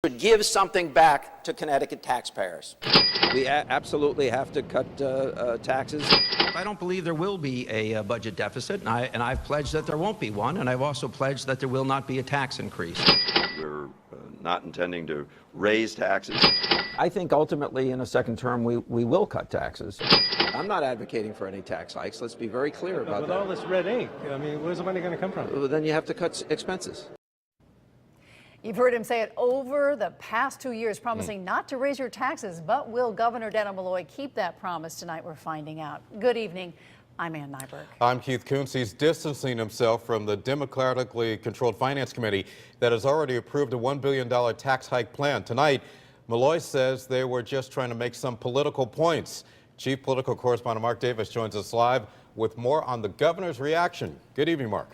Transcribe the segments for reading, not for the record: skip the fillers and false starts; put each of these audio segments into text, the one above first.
could give something back to Connecticut taxpayers. We absolutely have to cut taxes. I don't believe there will be a budget deficit, and I've pledged that there won't be one, and I've also pledged that there will not be a tax increase. We're not intending to raise taxes. I think ultimately in a second term we will cut taxes. I'm not advocating for any tax hikes. Let's be very clear about with that. all this red ink, I mean, where's the money going to come from? Then you have to cut expenses. You've heard him say it over the past 2 years, promising not to raise your taxes. But will Governor Malloy keep that promise? Tonight we're finding out. Good evening. I'm Ann Nyberg. I'm Keith Kuntz. He's distancing himself from the Democratically-controlled Finance Committee that has already approved a $1 billion tax hike plan. Tonight, Malloy says they were just trying to make some political points. Chief Political Correspondent Mark Davis joins us live with more on the governor's reaction. Good evening, Mark.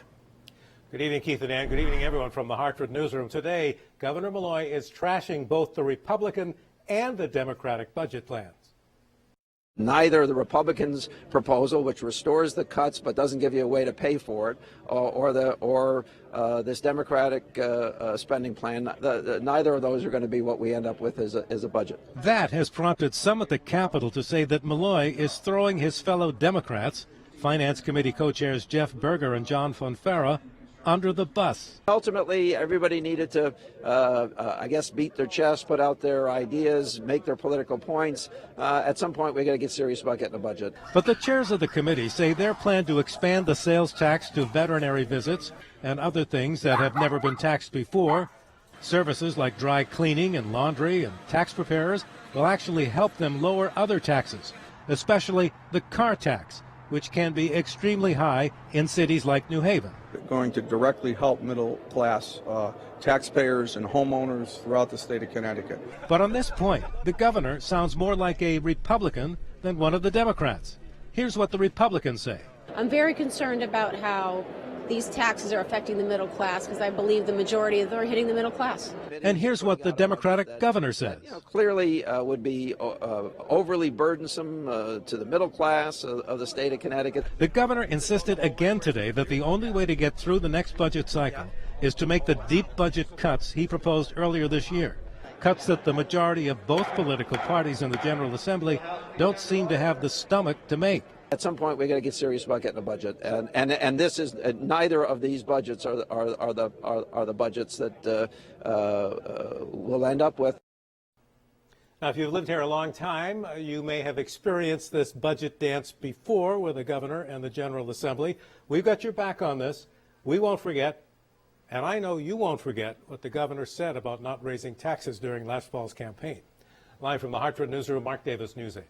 Good evening, Keith and Ann. Good evening, everyone from the Hartford Newsroom. Today, Governor Malloy is trashing both the Republican and the Democratic budget plans. Neither the Republicans' proposal, which restores the cuts but doesn't give you a way to pay for it, or this Democratic spending plan, neither of those are going to be what we end up with as a budget. That has prompted some at the Capitol to say that Malloy is throwing his fellow Democrats, Finance Committee co-chairs Jeff Berger and John Fonfara, under the bus. Ultimately, everybody needed to, I guess, beat their chest, put out their ideas, make their political points. At some point, we got to get serious about getting a budget. But the chairs of the committee say their plan to expand the sales tax to veterinary visits and other things that have never been taxed before, services like dry cleaning and laundry and tax preparers, will actually help them lower other taxes, especially the car tax, which can be extremely high in cities like New Haven. Going to directly help middle-class taxpayers and homeowners throughout the state of Connecticut. But on this point, the governor sounds more like a Republican than one of the Democrats. Here's what the Republicans say. I'm very concerned about how these taxes are affecting the middle class, because I believe the majority of them are hitting the middle class. And here's what the Democratic governor says. Clearly would be overly burdensome to the middle class of the state of Connecticut. The governor insisted again today that the only way to get through the next budget cycle is to make the deep budget cuts he proposed earlier this year. Cuts that the majority of both political parties in the General Assembly don't seem to have the stomach to make. At some point, we got to get serious about getting a budget, and this is neither of these budgets are the budgets that we'll end up with. Now, if you've lived here a long time, you may have experienced this budget dance before with the governor and the General Assembly. We've got your back on this. We won't forget, and I know you won't forget, what the governor said about not raising taxes during last fall's campaign. Live from the Hartford Newsroom, Mark Davis, News 8.